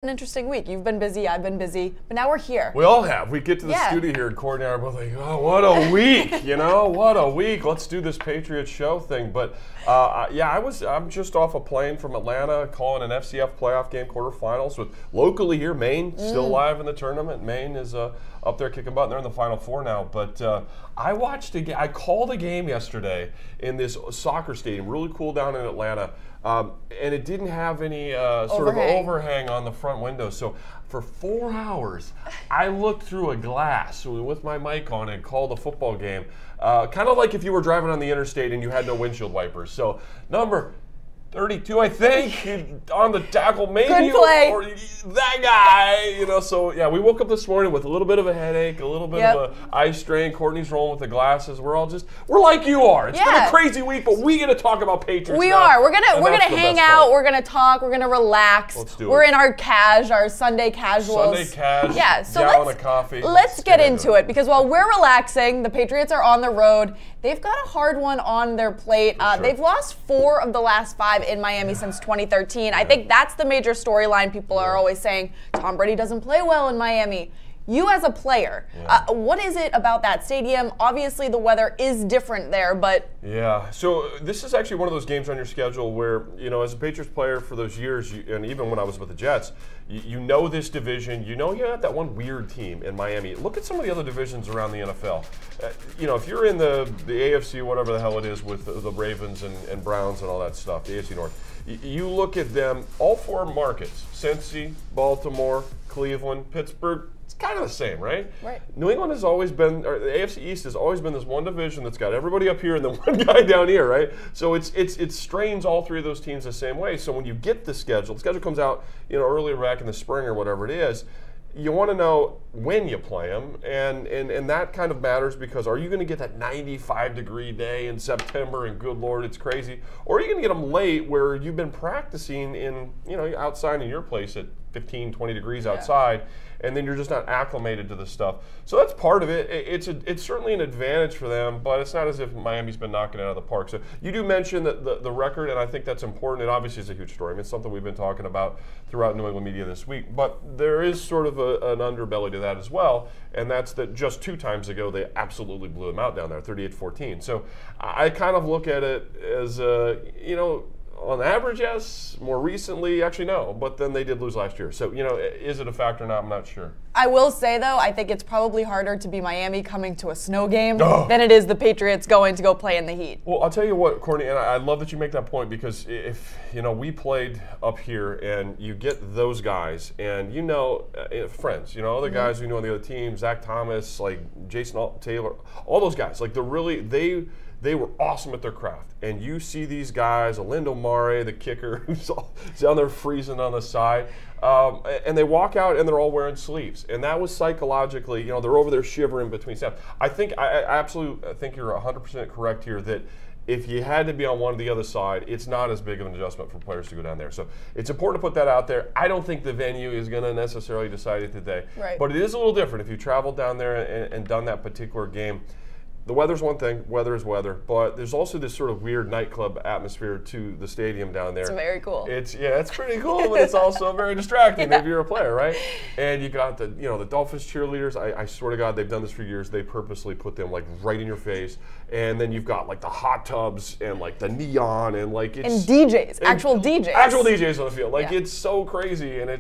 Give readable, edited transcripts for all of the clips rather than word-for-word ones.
An interesting week. You've been busy, I've been busy, but now we're here. We all have. We get to the studio here, and Courtney and I are both like, oh, what a week, you know, what a week. Let's do this Patriots show thing. But yeah, I'm just off a plane from Atlanta calling an FCF playoff game, quarterfinals with locally here, Maine, still live in the tournament. Maine is up there kicking butt. They're in the Final Four now. But I called a game yesterday in this soccer stadium, really cool down in Atlanta. And it didn't have any sort of overhang on the front window. So for 4 hours, I looked through a glass with my mic on and called a football game. Kind of like if you were driving on the interstate and you had no windshield wipers. So number 32, I think, on the tackle, maybe. Good play. Or that guy, you know. So, yeah, we woke up this morning with a little bit of a headache, a little bit of an eye strain. Courtney's rolling with the glasses. We're like you are. It's been a crazy week, but we get to talk about Patriots We now, are. We're gonna hang out. We're gonna talk. We're gonna relax. Let's do it. We're in our Sunday casuals. Sunday cash, yeah, so gallon of coffee. Let's get into it, because while we're relaxing, the Patriots are on the road. They've got a hard one on their plate. They've lost 4 of the last 5 in Miami since 2013. I think that's the major storyline. People are always saying Tom Brady doesn't play well in Miami. You as a player, what is it about that stadium? Obviously the weather is different there, but... Yeah, so this is actually one of those games on your schedule where, you know, as a Patriots player for those years, and even when I was with the Jets, you know this division, you know you have that one weird team in Miami. Look at some of the other divisions around the NFL. You know, if you're in the AFC, whatever the hell it is, with the Ravens and Browns and all that stuff, the AFC North, you look at them, all 4 markets, Cincy, Baltimore, Cleveland, Pittsburgh, kind of the same, right? Right. New England has always been, or the AFC East has always been this one division that's got everybody up here and then one guy down here, right? So it strains all 3 of those teams the same way. So when you get the schedule comes out, you know, earlier back in the spring or whatever it is, you want to know when you play them, and that kind of matters, because are you going to get that 95-degree day in September and good Lord, it's crazy, or are you going to get them late where you've been practicing in, you know, outside in your place at 15, 20 degrees outside, and then you're just not acclimated to the stuff. So that's part of it. It's certainly an advantage for them, but it's not as if Miami's been knocking it out of the park. So you do mention that the record, and I think that's important. It obviously is a huge story. I mean, it's something we've been talking about throughout New England media this week, but there is sort of an underbelly to that as well, and that's that just 2 times ago they absolutely blew them out down there, 38-14. So I kind of look at it as, you know, on average, yes. More recently, actually, no. But then they did lose last year. So, you know, is it a factor or not? I'm not sure. I will say, though, I think it's probably harder to be Miami coming to a snow game than it is the Patriots going to go play in the heat. Well, I'll tell you what, Courtney, and I love that you make that point, because if, you know, we played up here and you get those guys and, you know, friends, you know, other guys who know on the other team, Zach Thomas, like Jason Taylor, all those guys, like they were awesome at their craft. And you see these guys, Alindo Mare, the kicker, who's down there freezing on the side, and they walk out and they're all wearing sleeves. And that was psychologically, you know, they're over there shivering between snaps. I absolutely think you're 100% correct here that if you had to be on one or the other side, it's not as big of an adjustment for players to go down there. So it's important to put that out there. I don't think the venue is going to necessarily decide it today. Right. But it is a little different if you traveled down there and done that particular game. The weather's one thing, weather is weather, but there's also this sort of weird nightclub atmosphere to the stadium down there. It's very cool. It's pretty cool, but it's also very distracting if you're a player, right? And you got the Dolphins cheerleaders. I swear to God, they've done this for years. They purposely put them like right in your face, and then you've got like the hot tubs and like the neon and like and DJs, actual DJs on the field. Like it's so crazy, and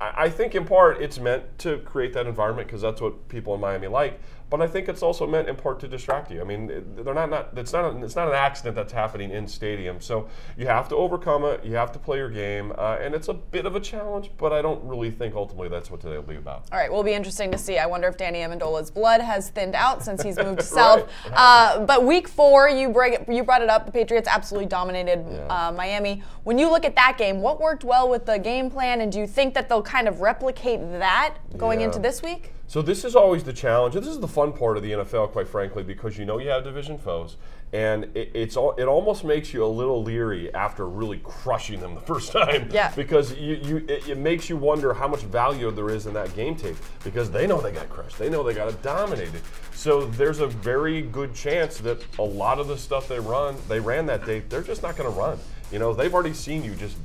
I think in part it's meant to create that environment because that's what people in Miami like. But I think it's also meant in part to distract you. I mean, it's not an accident that's happening in stadium. So you have to overcome it. You have to play your game, and it's a bit of a challenge. But I don't really think ultimately that's what today will be about. All right, will be interesting to see. I wonder if Danny Amendola's blood has thinned out since he's moved south. But week 4, you brought it up. The Patriots absolutely dominated Miami. When you look at that game, what worked well with the game plan, and do you think that they'll kind of replicate that going into this week? So this is always the challenge, and this is the fun part of the NFL, quite frankly, because you know you have division foes, and it almost makes you a little leery after really crushing them the first time. Yeah. Because it makes you wonder how much value there is in that game tape, because they know they got crushed, they know they got dominated. So there's a very good chance that a lot of the stuff they ran that day, they're just not going to run. You know, they've already seen you just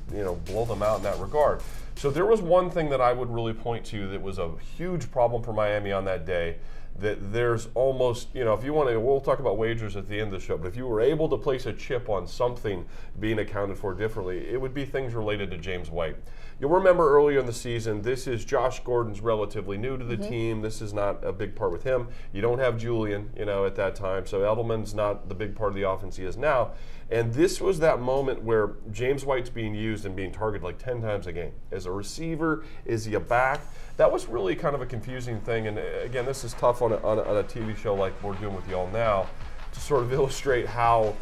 blow them out in that regard. So there was one thing that I would really point to that was a huge problem for Miami on that day. That there's almost, if you want to, we'll talk about wagers at the end of the show, but if you were able to place a chip on something being accounted for differently, it would be things related to James White. You'll remember earlier in the season, this is Josh Gordon's relatively new to the team. This is not a big part with him. You don't have Julian, at that time, so Edelman's not the big part of the offense he is now. And this was that moment where James White's being used and being targeted like 10 times a game. As a receiver, is he a back? That was really kind of a confusing thing. And again, this is tough on a TV show like we're doing with y'all now to sort of illustrate how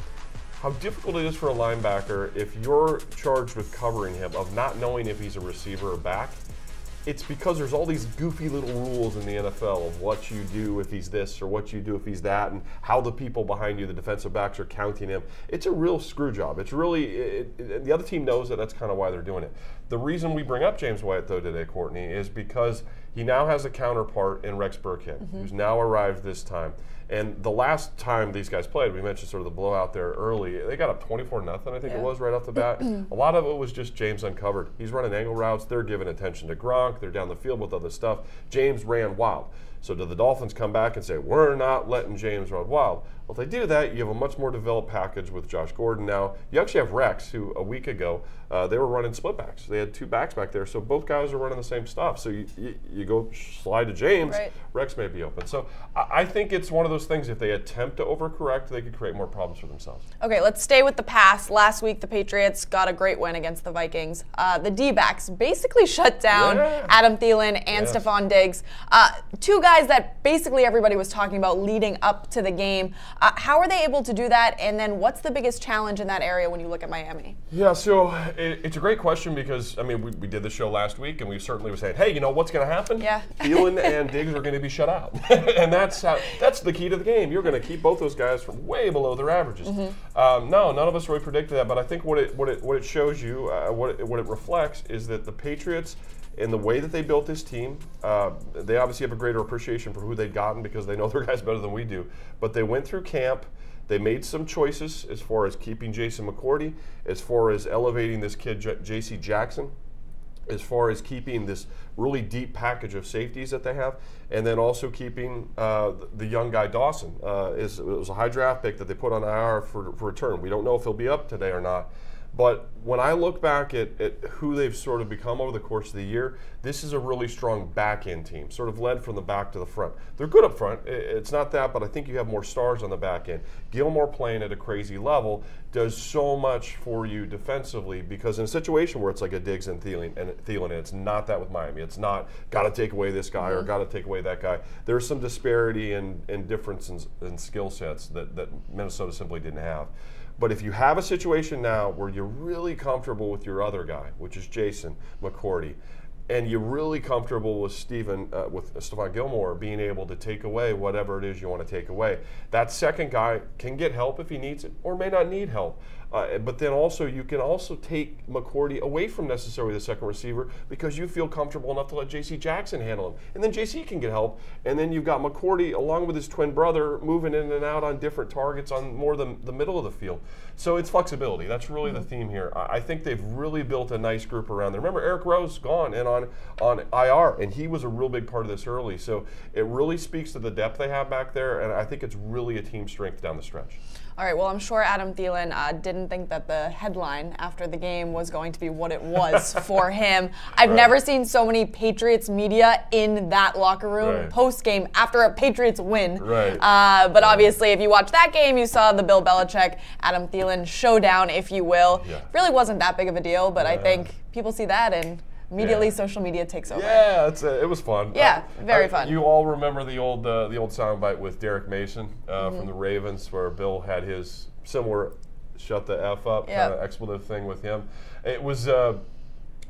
difficult it is for a linebacker if you're charged with covering him, of not knowing if he's a receiver or back. It's because there's all these goofy little rules in the NFL of what you do if he's this or what you do if he's that, and how the people behind you, the defensive backs, are counting him. It's a real screw job. It's really, the other team knows that. That's kind of why they're doing it. The reason we bring up James White, though, today, Courtney, is because he now has a counterpart in Rex Burkhead, who's now arrived this time. And the last time these guys played, we mentioned sort of the blowout there early. They got up 24-0, I think it was, right off the bat. A lot of it was just James uncovered. He's running angle routes. They're giving attention to Gronk. They're down the field with other stuff. James ran wild. So do the Dolphins come back and say, we're not letting James run wild? Well, if they do that, you have a much more developed package with Josh Gordon now. You actually have Rex, who a week ago, they were running split backs. They had two backs back there, so both guys are running the same stuff. So you go slide to James, right. Rex may be open. So I think it's one of those things, if they attempt to overcorrect, they could create more problems for themselves. Okay, let's stay with the past. Last week, the Patriots got a great win against the Vikings. The D-backs basically shut down Adam Thielen and Stephon Diggs. Two guys that basically everybody was talking about leading up to the game. How are they able to do that? And then what's the biggest challenge in that area when you look at Miami? Yeah, so it's a great question because, I mean, we did the show last week and we certainly were saying, hey, you know what's going to happen? Yeah. Thielen and Diggs are going to be shut out. And that's the key to the game. You're going to keep both those guys from way below their averages. No, none of us really predicted that, but I think what it shows you, what it reflects is that the Patriots, in the way that they built this team, they obviously have a greater appreciation for who they've gotten because they know their guys better than we do. But they went through camp. They made some choices as far as keeping Jason McCourty, as far as elevating this kid, J.C. Jackson, as far as keeping this really deep package of safeties that they have, and then also keeping the young guy Dawson. It was a high draft pick that they put on IR for return. We don't know if he'll be up today or not. But when I look back at who they've sort of become over the course of the year, this is a really strong back-end team, sort of led from the back to the front. They're good up front. It's not that, but I think you have more stars on the back end. Gilmore playing at a crazy level does so much for you defensively because in a situation where it's like a Diggs and Thielen, and it's not that with Miami. It's not got to take away this guy or got to take away that guy. There's some disparity and difference in skill sets that Minnesota simply didn't have. But if you have a situation now where you're really comfortable with your other guy, which is Jason McCourty, and you're really comfortable with Stephon Gilmore being able to take away whatever it is you want to take away, that second guy can get help if he needs it or may not need help. But then also you can also take McCourty away from necessarily the second receiver because you feel comfortable enough to let J.C. Jackson handle him. And then J.C. can get help. And then you've got McCourty along with his twin brother moving in and out on different targets on more the middle of the field. So it's flexibility. That's really the theme here. I think they've really built a nice group around there. Remember, Eric Rowe's gone and on IR, and he was a real big part of this early. So it really speaks to the depth they have back there, and I think it's really a team strength down the stretch. All right, well, I'm sure Adam Thielen didn't think that the headline after the game was going to be what it was for him. I've never seen so many Patriots media in that locker room post-game after a Patriots win. But obviously, if you watch that game, you saw the Bill Belichick, Adam Thielen showdown, if you will. It really wasn't that big of a deal, but I think people see that and immediately social media takes over. Yeah, it was fun. Yeah, very fun. You all remember the old soundbite with Derek Mason from the Ravens, where Bill had his similar "shut the F up" kind of expletive thing with him. It was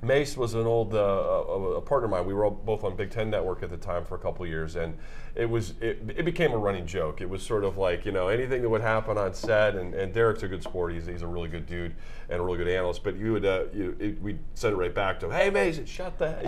Mace was an old a partner of mine. We were all both on Big Ten Network at the time for a couple of years, and it became a running joke. It was sort of like, anything that would happen on set, and Derek's a good sport. He's a really good dude and a really good analyst. But we'd send it right back to him. Hey, Mason, shut that.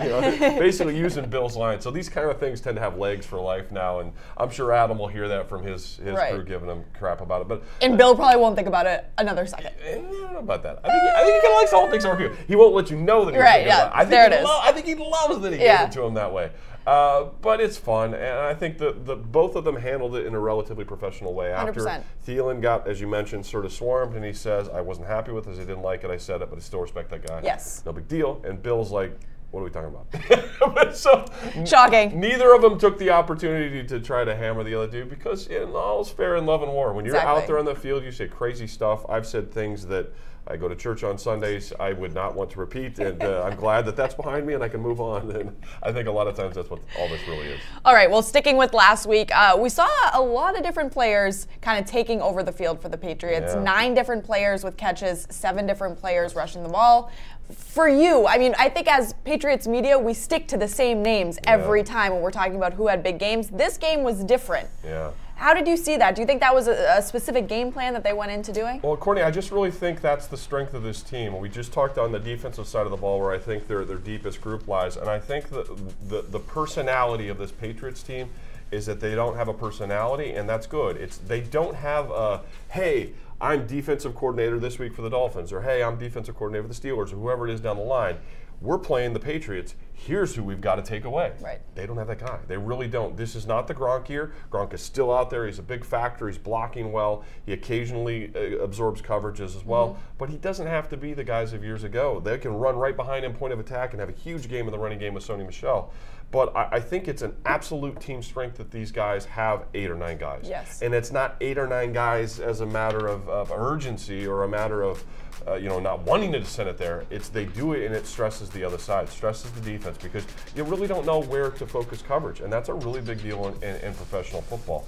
Basically using Bill's line. So these kind of things tend to have legs for life now, and I'm sure Adam will hear that from his crew giving him crap about it. And Bill probably won't think about it another second. I don't know about that. I think he kind of likes all things over here. He won't let you know that Right, yeah, there it is. I think he loves that he gave it to him that way. But it's fun, and I think that both of them handled it in a relatively professional way. After 100%. Thielen got, as you mentioned, sort of swarmed, and he says, I wasn't happy with this, I didn't like it, I said it, but I still respect that guy. Yes. No big deal. And Bill's like, what are we talking about? So shocking. Neither of them took the opportunity to try to hammer the other dude because all's fair in love and war. When you're out there on the field, you say crazy stuff. I've said things that I go to church on Sundays I would not want to repeat, and I'm glad that that's behind me and I can move on. And I think a lot of times that's what all this really is. All right, well, sticking with last week, we saw a lot of different players kind of taking over the field for the Patriots. Yeah. 9 different players with catches, 7 different players rushing the ball. For you, I mean, I think as Patriots media, we stick to the same names every time when we're talking about who had big games. This game was different. Yeah. How did you see that? Do you think that was a specific game plan that they went into doing? Well, Courtney, I just really think that's the strength of this team. We just talked on the defensive side of the ball where I think their deepest group lies. And I think the personality of this Patriots team is that they don't have a personality, and that's good. They don't have a, hey, I'm defensive coordinator this week for the Dolphins, or hey, I'm defensive coordinator for the Steelers, or whoever it is down the line. We're playing the Patriots. Here's who we've got to take away. Right. They don't have that guy. They really don't. This is not the Gronk year. Gronk is still out there. He's a big factor. He's blocking well. He occasionally absorbs coverages as well. But he doesn't have to be the guys of years ago. They can run right behind him, point of attack, and have a huge game in the running game with Sony Michel. But I think it's an absolute team strength that these guys have 8 or 9 guys. Yes. And it's not 8 or 9 guys as a matter of urgency or a matter of not wanting to send it there. It's they do it and it stresses the other side, stresses the defense because you really don't know where to focus coverage, and that's a really big deal in professional football.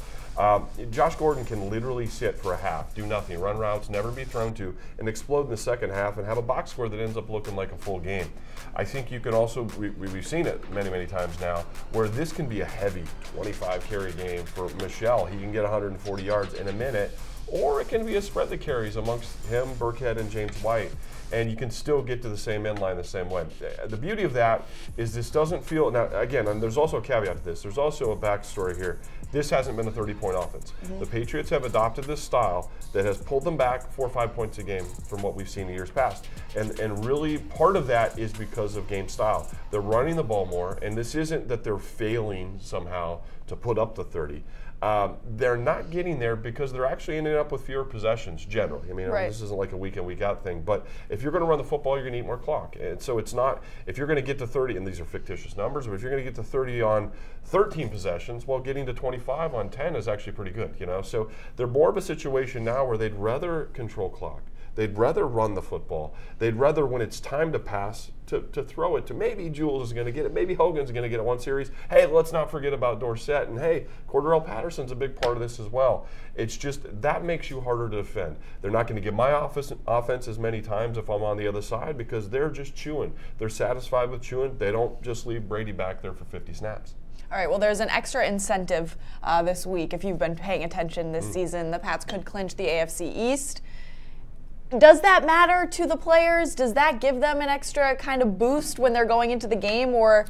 Josh Gordon can literally sit for a half, do nothing, run routes, never be thrown to, and explode in the second half and have a box score that ends up looking like a full game. I think you can also, we've seen it many, many times now, where this can be a heavy 25 carry game for Michel. He can get 140 yards in a minute, or it can be a spread that carries amongst him, Burkhead, and James White. And you can still get to the same end line the same way. The beauty of that is this doesn't feel, now again, and there's also a caveat to this, there's also a backstory here. This hasn't been a 30-point offense. The Patriots have adopted this style that has pulled them back 4 or 5 points a game from what we've seen in years past. And really part of that is because of game style. They're running the ball more, and this isn't that they're failing somehow to put up the 30. They're not getting there because they're actually ending up with fewer possessions generally. I mean, this isn't like a week in, week out thing. But if you're going to run the football, you're going to eat more clock. And so it's not, if you're going to get to 30, and these are fictitious numbers, but if you're going to get to 30 on 13 possessions, well, getting to 25 on 10 is actually pretty good, So they're more of a situation now where they'd rather control clock. They'd rather run the football. They'd rather, when it's time to pass, to throw it to maybe Jules is going to get it, maybe Hogan's going to get it one series. Hey, let's not forget about Dorsett. And hey, Cordarrelle Patterson's a big part of this as well. It's just that makes you harder to defend. They're not going to get my offense as many times if I'm on the other side because they're just chewing. They're satisfied with chewing. They don't just leave Brady back there for 50 snaps. All right, well, there's an extra incentive this week. If you've been paying attention this season, the Pats could clinch the AFC East. Does that matter to the players? Does that give them an extra kind of boost when they're going into the game? Or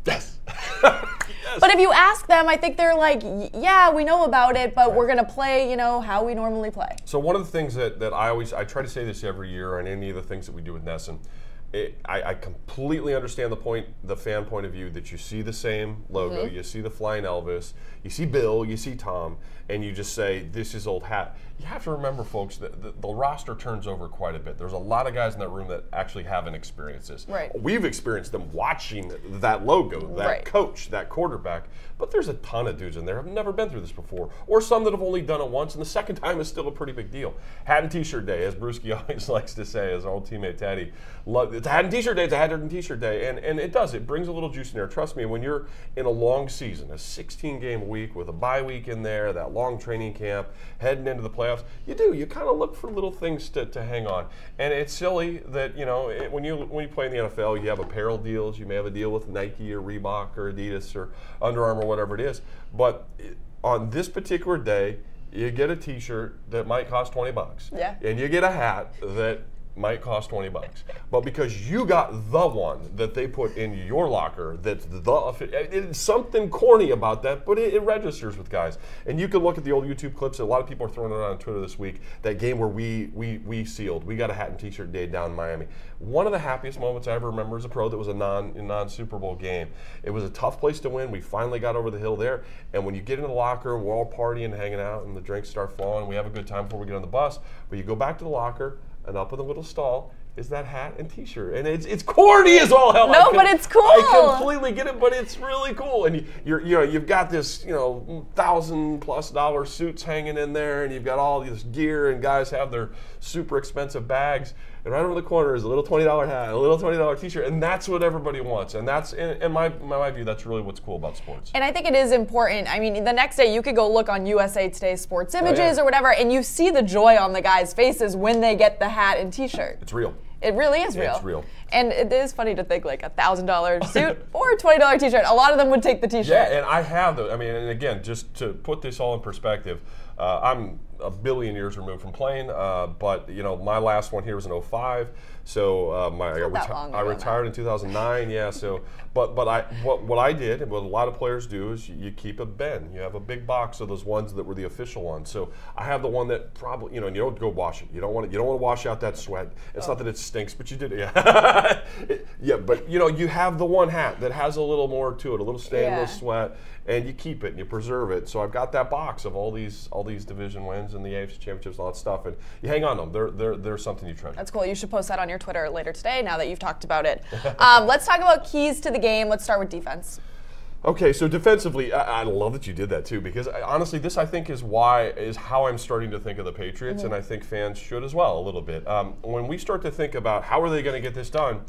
yes. But if you ask them, I think they're like, yeah, we know about it, but we're going to play, how we normally play. So one of the things that I try to say this every year on any of the things that we do with NESN, I completely understand the fan point of view that you see the same logo, you see the flying Elvis, you see Bill, you see Tom, and you just say, this is old hat. You have to remember, folks, that the roster turns over quite a bit. There's a lot of guys in that room that actually haven't experienced this. Right. We've experienced them watching that logo, that coach, that quarterback, but there's a ton of dudes in there who have never been through this before, or some that have only done it once, and the second time is still a pretty big deal. Hat and T-shirt day, as Brewski always likes to say, as our old teammate Teddy. It's a hat and T-shirt day, it's a hat and T-shirt day, and it does. It brings a little juice in there. Trust me, when you're in a long season, a 16-game week with a bye week in there, that long training camp, heading into the playoffs, you kind of look for little things to hang on. And it's silly that, when you play in the NFL, you have apparel deals. You may have a deal with Nike or Reebok or Adidas or Under Armour, whatever it is. But on this particular day, you get a T-shirt that might cost $20. Yeah. And you get a hat that might cost 20 bucks. But because you got the one that they put in your locker, that's it's something corny about that, but it registers with guys. And you can look at the old YouTube clips. A lot of people are throwing it on Twitter this week. That game where we sealed. We got a hat and t-shirt day down in Miami. One of the happiest moments I ever remember as a pro that was a non-Super Bowl game. It was a tough place to win. We finally got over the hill there. And when you get in the locker, we're all partying, hanging out, and the drinks start flowing. We have a good time before we get on the bus. But you go back to the locker, and up in the little stall is that hat and t-shirt. And it's corny as all hell. No, but it's cool. I completely get it, but it's really cool. And you've got this, $1,000+ suits hanging in there, and you've got all this gear, and guys have their super expensive bags. And right over the corner is a little $20 hat, a little $20 t-shirt, and that's what everybody wants. And that's, in my view, that's really what's cool about sports. And I think it is important. I mean, the next day you could go look on USA Today's Sports Images or whatever, and you see the joy on the guys' faces when they get the hat and t-shirt. It's real. It really is real. It's real. And it is funny to think like $1,000 suit or a $20 t-shirt. A lot of them would take the t-shirt. Yeah, and I have those. I mean, and again, just to put this all in perspective, I'm a billion years removed from playing, but my last one here was in 2005. So I retired in 2009. Yeah. So, but what I did, and what a lot of players do, is you keep a bin. You have a big box of those ones that were the official ones. So I have the one that probably and you don't go wash it. You don't want to wash out that sweat. It's not that it stinks, but you did it. Yeah. Yeah. But you have the one hat that has a little more to it, a little stain, a little sweat, and you keep it and you preserve it. So I've got that box of all these division wins and the AFC championships, all that stuff, and you hang on to them. They're something you treasure. That's cool. You should post that on your Twitter later today. Now that you've talked about it, let's talk about keys to the game. Let's start with defense. Okay, so defensively, I love that you did that too, because honestly, this I think is how I'm starting to think of the Patriots, and I think fans should as well a little bit. When we start to think about how are they going to get this done,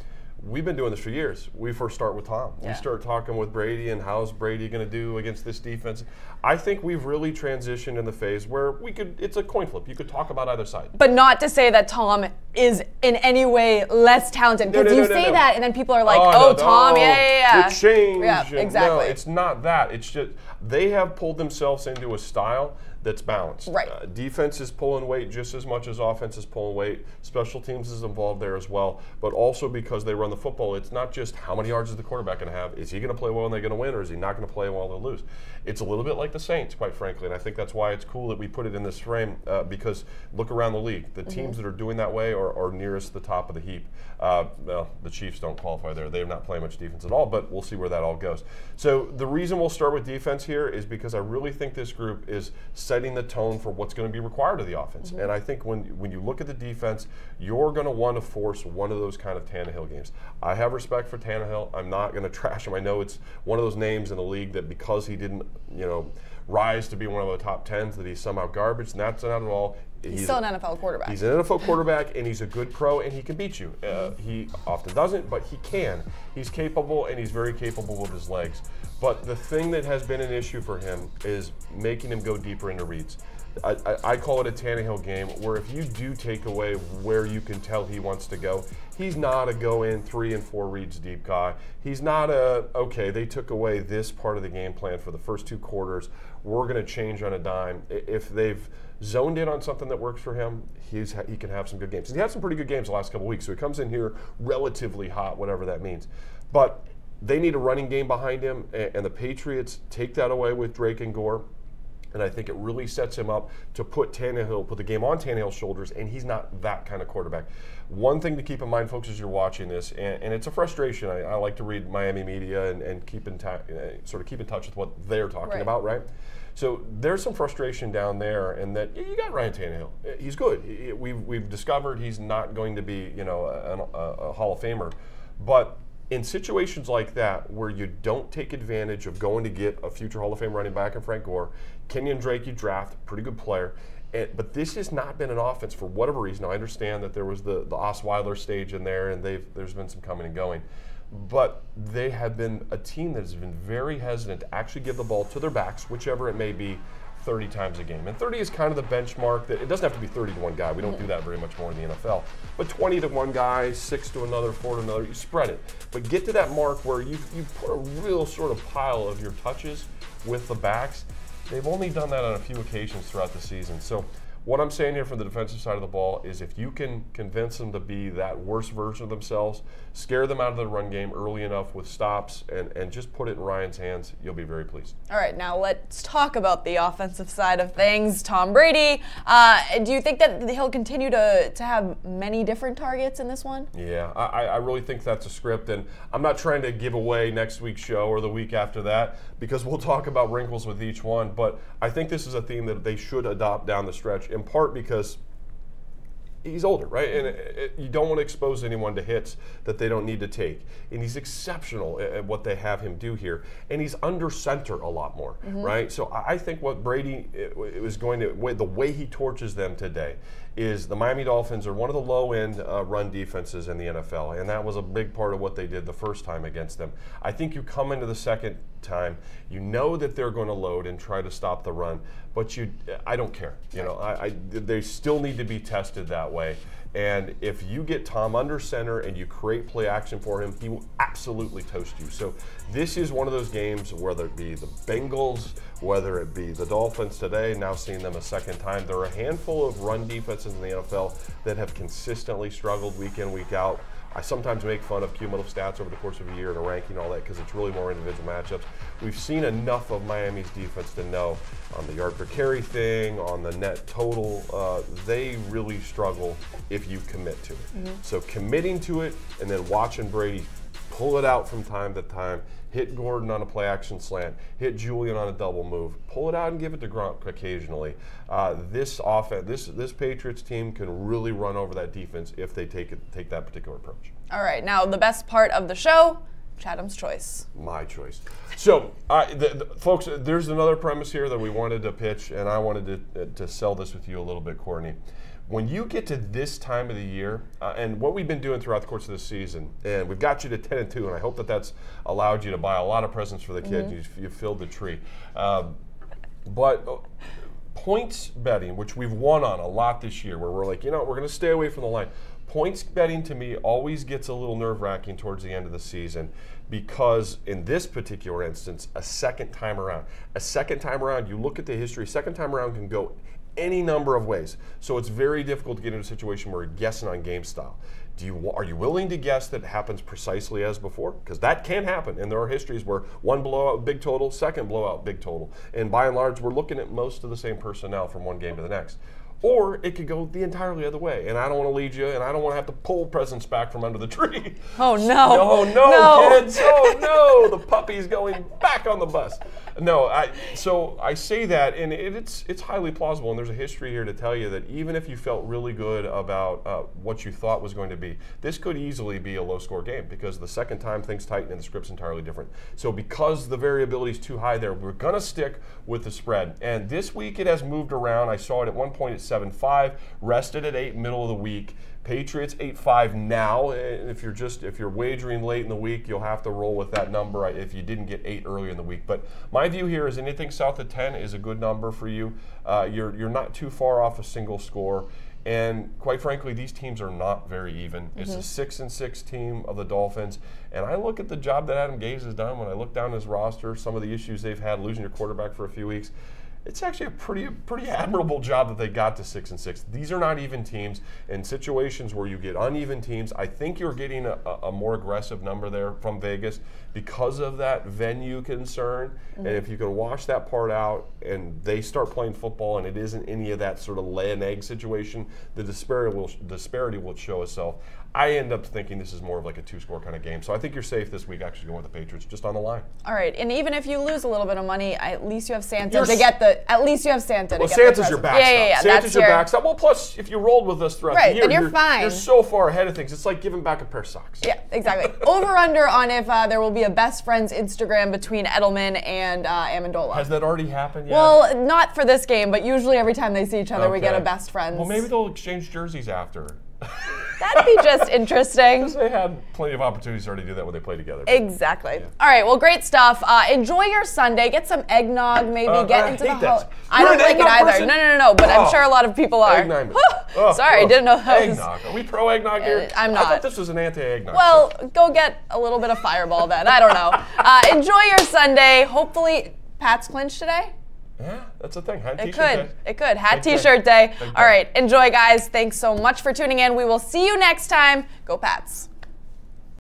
we've been doing this for years. We first start with Tom. Yeah. We start talking with Brady and how's Brady going to do against this defense. I think we've really transitioned in the phase where it's a coin flip. You could talk about either side. But not to say that Tom is in any way less talented. Because you say that and then people are like, Tom, yeah. It changed. Yeah, exactly. No, it's not that. It's just they have pulled themselves into a style that's balanced. Right. Defense is pulling weight just as much as offense is pulling weight. Special teams is involved there as well. But also because they run the football, it's not just how many yards is the quarterback going to have. Is he going to play well and they're going to win, or is he not going to play well and they'll lose? It's a little bit like the Saints, quite frankly. And I think that's why it's cool that we put it in this frame, because look around the league. The teams that are doing that way are nearest the top of the heap. Well, the Chiefs don't qualify there. They're not playing much defense at all, but we'll see where that all goes. So the reason we'll start with defense here is because I really think this group is setting the tone for what's going to be required of the offense. And I think when you look at the defense, you're going to want to force one of those kind of Tannehill games. I have respect for Tannehill. I'm not going to trash him. I know it's one of those names in the league that because he didn't, rise to be one of the top 10s, that he's somehow garbage, and that's not at all. He's still an NFL quarterback. He's an NFL quarterback, and he's a good pro, and he can beat you. He often doesn't, but he can. He's capable, and he's very capable with his legs. But the thing that has been an issue for him is making him go deeper into reads. I call it a Tannehill game, where if you do take away where you can tell he wants to go, he's not a go in 3 and 4 reads deep guy. He's not okay, they took away this part of the game plan for the first 2 quarters, we're going to change on a dime. If they've zoned in on something that works for him, he can have some good games. And he had some pretty good games the last couple of weeks, so he comes in here relatively hot, whatever that means. But they need a running game behind him, and the Patriots take that away with Drake and Gore. And I think it really sets him up to put the game on Tannehill's shoulders, and he's not that kind of quarterback. One thing to keep in mind, folks, as you're watching this, and it's a frustration. I like to read Miami media and keep in touch with what they're talking about, right? So there's some frustration down there, and that you got Ryan Tannehill. He's good. We've discovered he's not going to be a Hall of Famer, but in situations like that where you don't take advantage of going to get a future Hall of Fame running back in Frank Gore, Kenyon Drake you draft, pretty good player, but this has not been an offense for whatever reason. Now, I understand that there was the Osweiler stage in there, and there's been some coming and going, but they have been a team that has been very hesitant to actually give the ball to their backs, whichever it may be, 30 times a game. And 30 is kind of the benchmark. That it doesn't have to be 30 to one guy. We don't do that very much more in the NFL. But 20 to one guy, 6 to another, 4 to another, you spread it. But get to that mark where you put a real sort of pile of your touches with the backs. They've only done that on a few occasions throughout the season. So What I'm saying here from the defensive side of the ball is if you can convince them to be that worst version of themselves, scare them out of the run game early enough with stops, and just put it in Ryan's hands, you'll be very pleased. All right, now let's talk about the offensive side of things. Tom Brady, do you think that he'll continue to have many different targets in this one? Yeah, I really think that's a script, and I'm not trying to give away next week's show or the week after that because we'll talk about wrinkles with each one, but I think this is a theme that they should adopt down the stretch, in part because he's older, right? And you don't want to expose anyone to hits that they don't need to take. And he's exceptional at what they have him do here. And he's under center a lot more, right? So I think what Brady is going to, the way he torches them today is the Miami Dolphins are one of the low-end run defenses in the NFL, and that was a big part of what they did the first time against them. I think you come into the second time, you know that they're going to load and try to stop the run, but I don't care. You know, they still need to be tested that way. And if you get Tom under center and you create play action for him, he will absolutely toast you. So this is one of those games, whether it be the Bengals, whether it be the Dolphins today, now seeing them a second time. There are a handful of run defenses in the NFL that have consistently struggled week in, week out. I sometimes make fun of cumulative stats over the course of a year and a ranking and all that because it's really more individual matchups. We've seen enough of Miami's defense to know on the yard per carry thing, on the net total, they really struggle if you commit to it. So committing to it and then watching Brady pull it out from time to time, hit Gordon on a play action slant, hit Julian on a double move, pull it out and give it to Gronk occasionally. This offense, this Patriots team can really run over that defense if they take that particular approach. All right, now the best part of the show, Chatham's Choice. My choice. So, folks, there's another premise here that we wanted to pitch, and I wanted to sell this with you a little bit, Courtney. When you get to this time of the year, and what we've been doing throughout the course of this season, and we've got you to 10-2, and I hope that that's allowed you to buy a lot of presents for the kids. You filled the tree. But points betting, which we've won on a lot this year, where we're like, you know, we're going to stay away from the line. Points betting to me always gets a little nerve-wracking towards the end of the season because in this particular instance, a second time around, you look at the history, second time around can go any number of ways. So it's very difficult to get into a situation where you're guessing on game style. Are you willing to guess that it happens precisely as before? Because that can happen, and there are histories where one blowout, big total, second blowout, big total. And by and large, we're looking at most of the same personnel from one game to the next. Or it could go the entirely other way. And I don't want to lead you, and I don't want to have to pull presents back from under the tree. Oh, no. No, kids. Oh, no. The puppy's going back on the bus. No, so I say that, and it's highly plausible, and there's a history here to tell you that even if you felt really good about what you thought was going to be, this could easily be a low-score game because the second time things tighten and the script's entirely different. So because the variability is too high there, we're going to stick with the spread. And this week it has moved around. I saw it at one point at 7-5, rested at 8 middle of the week. Patriots 8-5 now. If you're wagering late in the week, you'll have to roll with that number if you didn't get 8 earlier in the week. But my view here is anything south of 10 is a good number for you. You're not too far off a single score. And quite frankly, these teams are not very even. It's a 6-6 team of the Dolphins. And I look at the job that Adam Gase has done when I look down his roster, some of the issues they've had, losing your quarterback for a few weeks. It's actually a pretty admirable job that they got to 6-6. These are not even teams. In situations where you get uneven teams, I think you're getting a more aggressive number there from Vegas because of that venue concern. And if you can wash that part out and they start playing football and it isn't any of that sort of lay an egg situation, the disparity will show itself. I end up thinking this is more of like a 2-score kind of game. So I think you're safe this week actually going with the Patriots just on the line. All right, and even if you lose a little bit of money, at least you have Santa to get the. At least you have Santa. Well, Santa's your backstop. Yeah. Santa's your backstop. Well, plus if you rolled with us throughout the year, then you're fine. You're so far ahead of things. It's like giving back a pair of socks. Yeah, exactly. Over under on if there will be a best friends Instagram between Edelman and Amendola. Has that already happened yet? Well, not for this game, but usually every time they see each other, we get a best friends. Well, maybe they'll exchange jerseys after. That'd be just interesting. Because they had plenty of opportunities to already do that when they played together. Exactly. Yeah. All right, well, great stuff. Enjoy your Sunday. Get some eggnog, maybe. Get into the whole. I don't like it either. Person? No. But I'm sure a lot of people are. Eggnog. Sorry, I didn't know that was. Eggnog. Are we pro eggnog here? I'm not. I thought this was an anti-eggnog. Well, go get a little bit of Fireball then. I don't know. Enjoy your Sunday. Hopefully, Pats clinch today. Yeah, that's the thing. Hat It t-shirt could. day. It could. Hat Big day. t-shirt day. Big day. All right. Enjoy, guys. Thanks so much for tuning in. We will see you next time. Go Pats.